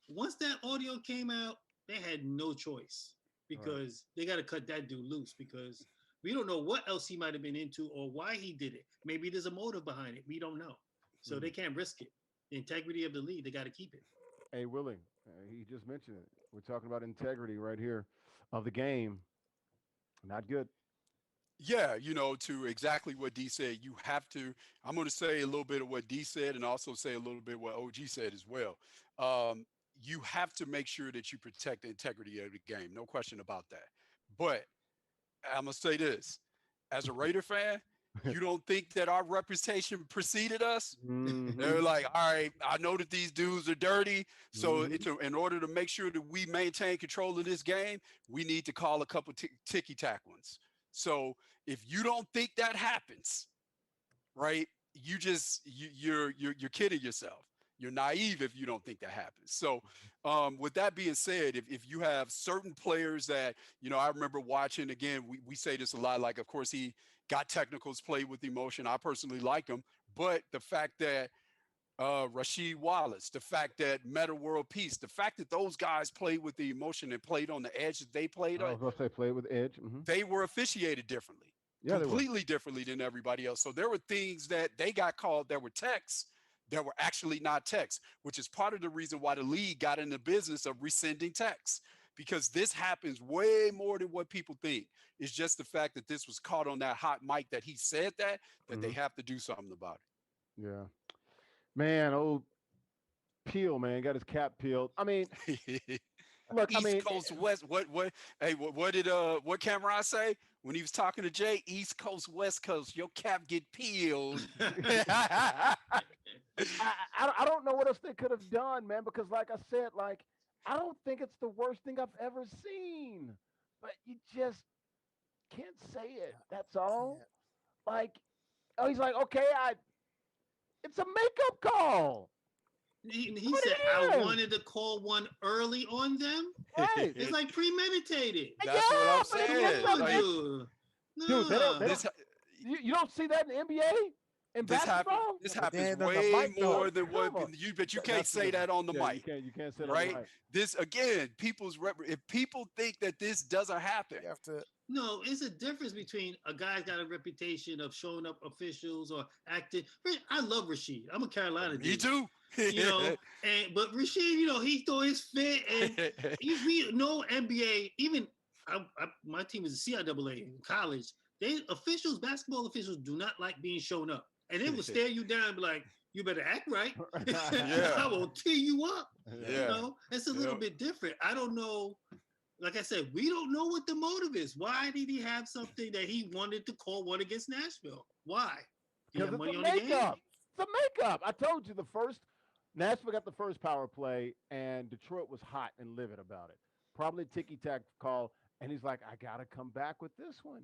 once that audio came out, they had no choice because they got to cut that dude loose because we don't know what else he might have been into or why he did it. Maybe there's a motive behind it. We don't know. So they can't risk it. The integrity of the league, they got to keep it. Hey, Willie, he just mentioned it. We're talking about integrity right here of the game. Not good. Yeah, to exactly what D said, you have to. I'm going to say a little bit of what D said and also say a little bit what OG said as well. You have to make sure that you protect the integrity of the game. No question about that. But I'm going to say this. As a Raider fan, you don't think that our reputation preceded us? Mm-hmm. They're like, all right, I know that these dudes are dirty. So in order to make sure that we maintain control of this game, we need to call a couple ticky-tack ones. So if you don't think that happens, right, you're kidding yourself. You're naive if you don't think that happens. So with that being said, if you have certain players that, I remember watching, again, we say this a lot, like, of course, he got technicals, played with emotion. I personally like him. But the fact that Rasheed Wallace, the fact that Meta World Peace, the fact that those guys played with the emotion and played on the edge that they played on. I was going to say played with edge. Mm-hmm. They were officiated differently. Yeah, they were. completely differently than everybody else. So there were things that they got called that were texts that were actually not texts, which is part of the reason why the league got in the business of rescinding texts, because this happens way more than what people think. It's just the fact that this was caught on that hot mic that he said that they have to do something about Yeah. Man, old Peel, man, got his cap peeled. I mean, it. look, I East mean, Coast, West. What did what Cameron say when he was talking to Jay? East Coast, West Coast. Your cap get peeled. I don't know what else they could have done, man, because like I said, like I don't think it's the worst thing I've ever seen, but you just can't say it. That's all. Like, oh, he's like, okay, it's a makeup call. He said, I wanted to call one early on them. Right. It's like premeditated. That's what I'm but saying. Like, Dude, dude, they don't, this you don't see that in the NBA in this happens. basketball. This But happens then on the way mic, though, more than what come on. you. But you can't That's the say that difference. on the Yeah, mic, you can't say that on right? the mic. This again, if people think that this doesn't happen, you have to. no, it's a difference between a guy's got a reputation of showing up officials or acting. I love Rasheed. I'm a Carolina me dude. too. But Rasheed, he threw his fit, and we know NBA. Even my team is a CIAA in college. Basketball officials, do not like being shown up, and they will stare you down and be like, "You better act right. Yeah. I will tee you up." Yeah. It's a little bit different. I don't know. Like I said, we don't know what the motive is. Why did he have something that he wanted to call one against Nashville? Why? Because it's a makeup. It's a makeup. I told you Nashville got the first power play, and Detroit was hot and livid about it. Probably ticky-tack call, and he's like, I got to come back with this one.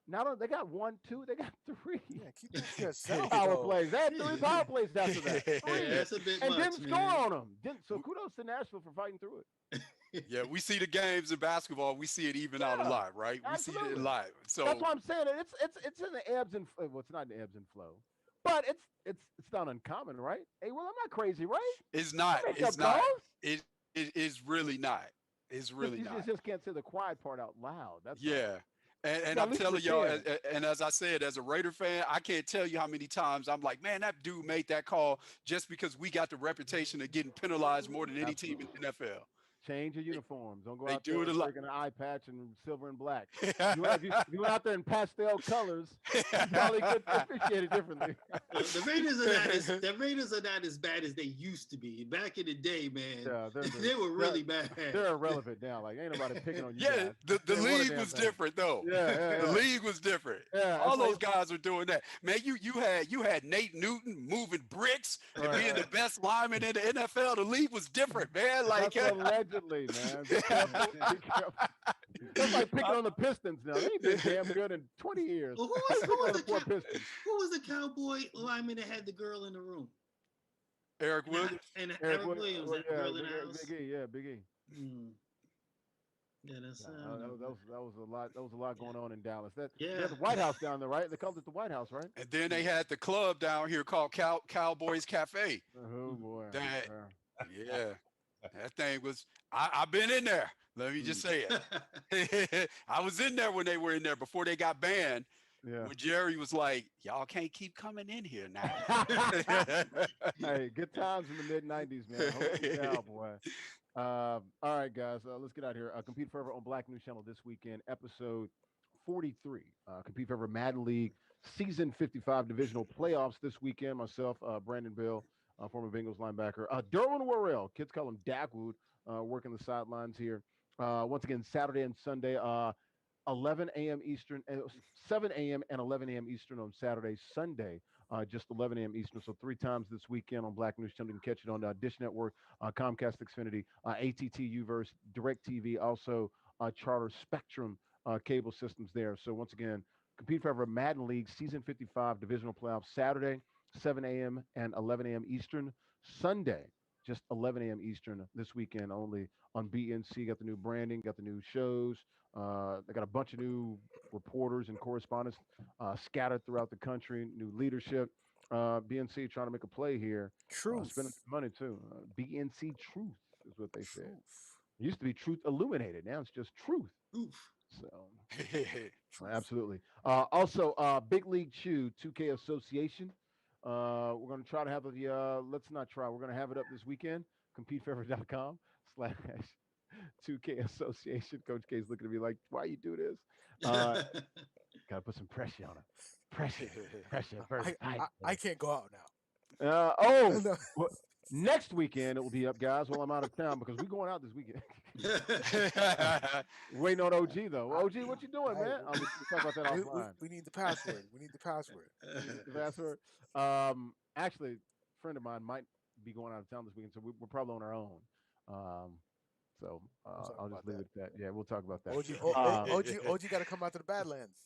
Not only they got 1, 2, they got 3. Yeah, keep that to yourself. Power though. plays. They had 3 power plays after that. 3. That's a bit and much, didn't score man. on them. So kudos to Nashville for fighting through it. Yeah, we see the games in basketball. We see it even out a lot, right? We see Absolutely. it live. So that's why I'm saying it. It's in the ebbs and well, it's not in the ebbs and flow, but it's not uncommon, right? Hey, well, I'm not crazy, right? it's not. It's not. It is really not. It's really you not. just can't say the quiet part out loud. That's Yeah. And at I'm least telling you're y'all, there. and as I said, as a Raider fan, I can't tell you how many times I'm like, man, that dude made that call just because we got the reputation of getting penalized more than any team in the NFL. Change your uniforms. Don't go They out do there it a with lot. freaking eye patch and silver and black. If you went out there in pastel colors, you probably could appreciate it differently. The Raiders are not as bad as they used to be. Back in the day, man, Yeah, they were really bad. They're irrelevant now. Like ain't nobody picking on you Yeah, guys. the They want a league damn was thing. different though. Yeah, The league was different. Yeah, All it's like- those guys were doing that. Man, you had Nate Newton moving bricks and being the best lineman in the NFL. The league was different, man. Like That's allegedly, man. Be careful. Be careful. That's like picking on the Pistons now. They ain't been damn good in 20 years. Well, who was the Cowboy lineman that had the girl in the room? Eric Williams. And Eric Williams, that girl in the house. Big E, yeah, Big E. Yeah, that's that was a lot. That was a lot going on in Dallas. They Yeah. had the White House down there, right? They called it the White House, right? And then they had the club down here called Cowboys Cafe. Oh boy. That, yeah, that thing was. I've been in there. Let me just say it. I was in there when they were in there before they got banned. Yeah. When Jerry was like, "Y'all can't keep coming in here now." Hey, good times in the mid '90s, man. Holy cow, boy. All right, guys, let's get out here. Compete Forever on Black News Channel this weekend, episode 43. Compete Forever Madden League Season 55 divisional playoffs this weekend. Myself, Brandon Bill, former Bengals linebacker, Derwin Worrell, kids call him Dagwood, working the sidelines here. Once again, Saturday and Sunday, 11 a.m. Eastern, 7 a.m. and 11 a.m. Eastern on Saturday. Sunday, just 11 a.m. Eastern. So 3 times this weekend on Black News Channel. You can catch it on Dish Network, Comcast Xfinity, ATT Uverse, DirecTV, also Charter Spectrum cable systems there. So once again, Compete Forever Madden League Season 55 divisional playoffs Saturday, 7 a.m. and 11 a.m. Eastern. Sunday, just 11 a.m. Eastern this weekend only on BNC. Got the new branding, got the new shows. They got a bunch of new reporters and correspondents scattered throughout the country, new leadership. BNC trying to make a play here. Truth. Spending money too. BNC Truth is what they said. It used to be Truth Illuminated. Now it's just Truth. So absolutely. Also, Big League Chew 2K Association. We're going to try to have let's not try. We're going to have it up this weekend. CompeteFavor.com/2K Association. Coach K's looking at me like, why you do this? Got to put some pressure on it. Pressure. First. I can't go out now. No. Well, next weekend it will be up, guys. While I'm out of town because we're going out this weekend. Waiting on OG though. OG, what you doing, man? We'll talk about that offline. We need the password. We need the password. The password. Actually, a friend of mine might be going out of town this weekend, so we're probably on our own. So I'll just leave it at that. Yeah, we'll talk about that. OG got to come out to the Badlands.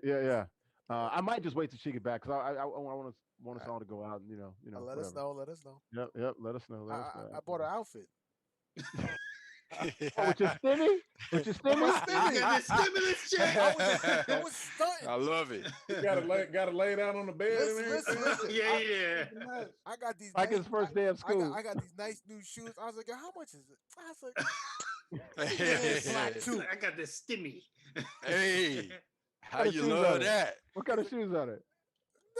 Yeah. I might just wait till she get back because I want us all to go out and you know. Let us know. Let us know. Yep. Let us know. I bought an outfit. With your stimmy? With your stimmy? The stimulus check. I was stunting. I love it. You gotta lay down on the bed. Listen. Yeah. I got these. Like his first day of school. I got these nice new shoes. I was like, how much is it? I was like, black too. I got this stimmy. Hey, how you love that? What kind of shoes are they?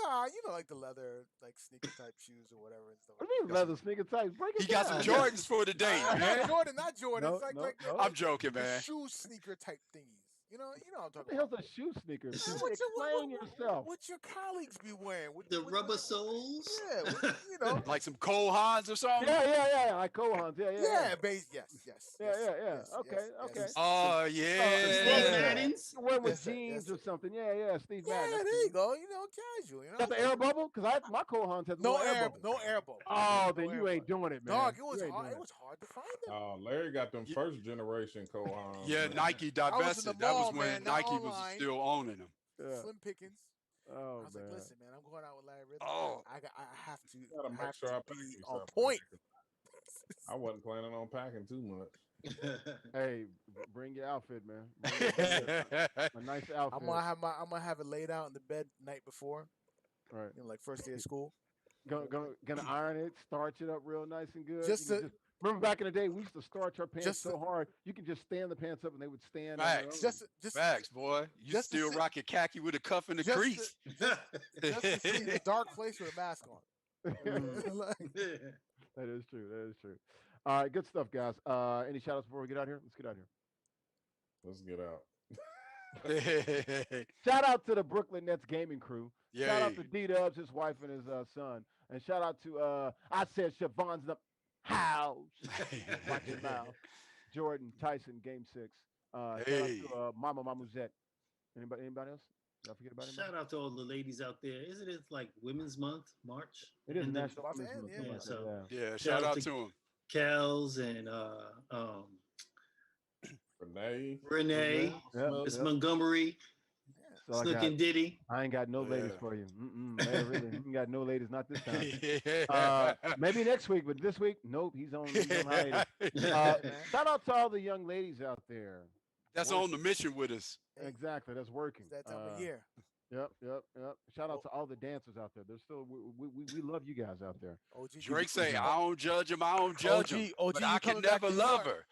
Nah, like the leather, like sneaker type shoes or whatever. And stuff. What do you mean leather sneaker type? He got some Jordans for the day, man. Not Jordan. No. I'm joking, man. Shoe sneaker type thingies. You know what I'm talking about. about. What the hell's a shoe sneaker? Explain yourself. What your colleagues be wearing? The rubber soles? Yeah, Like some Cole Haans or something? Yeah. Like Cole Haans. Yeah. Yeah, yes. Okay. Oh, yeah. Steve Maddens? Wear with jeans or something. Yeah. Steve Madden. Yeah, there you go. Casual. Got the air bubble? Because my Cole Haans has no air bubble. Oh, then you ain't doing it, man. Dog, it was hard to find them. Oh, Larry got them first generation Cole Haans. Yeah, man. Nike divested. That was when Nike was online. still owning them. Yeah. Slim pickings. Oh, I was like, listen, man, I'm going out with Larry Ridley. Oh. I have to. Gotta make sure I pack be these on up. point. I wasn't planning on packing too much. Hey, bring your outfit, man. A nice outfit. I'm gonna have it laid out in the bed night before. Right. Like first day of school. Gonna iron it, starch it up real nice and good. Just remember back in the day, we used to starch our pants so hard you could just stand the pants up and they would stand. Facts. Just Facts, boy. You still rocking khaki with a cuff in the crease. Just to see the dark place with a mask on. That is true. All right, good stuff, guys. Any shout outs before we get out here? Let's get out here. Let's get out. Shout out to the Brooklyn Nets gaming crew. Yay. Shout out to D-Dubs, his wife and his son. And shout out to I said Siobhan's the house. Watch your mouth. Jordan, Tyson, game 6. Shout out to Mama Mamuzette. Anybody else? Did I forget about anybody? Shout out to all the ladies out there. Isn't it like Women's Month, March? It is And National Women's Women's Month, Month. Yeah, shout out to him. Kels and Renee, Miss Montgomery, Slick and Diddy. I ain't got no ladies for you. Man, really, you ain't got no ladies, not this time. Maybe next week, but this week, nope, he's on hiatus. Shout out to all the young ladies out there. That's on the mission with us. Exactly, that's working. It's that time of year. Yep. Shout out to all the dancers out there. There's still we love you guys out there. Drake say, I don't judge him, but I can never love her.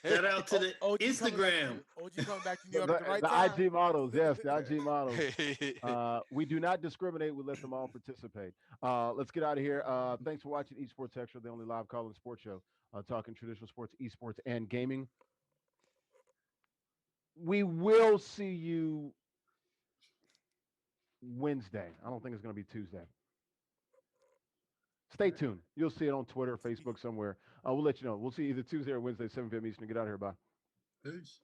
Shout out to the Instagram. OG coming back to New York at the right time. IG models, yes, the IG models. We do not discriminate. We let them all participate. Let's get out of here. Thanks for watching esportsXTRA, the only live call-in sports show talking traditional sports, esports, and gaming. We will see you Wednesday. I don't think it's going to be Tuesday. Stay tuned. You'll see it on Twitter, Facebook, somewhere. We'll let you know. We'll see you either Tuesday or Wednesday, 7 p.m. Eastern. Get out of here. Bye. Peace.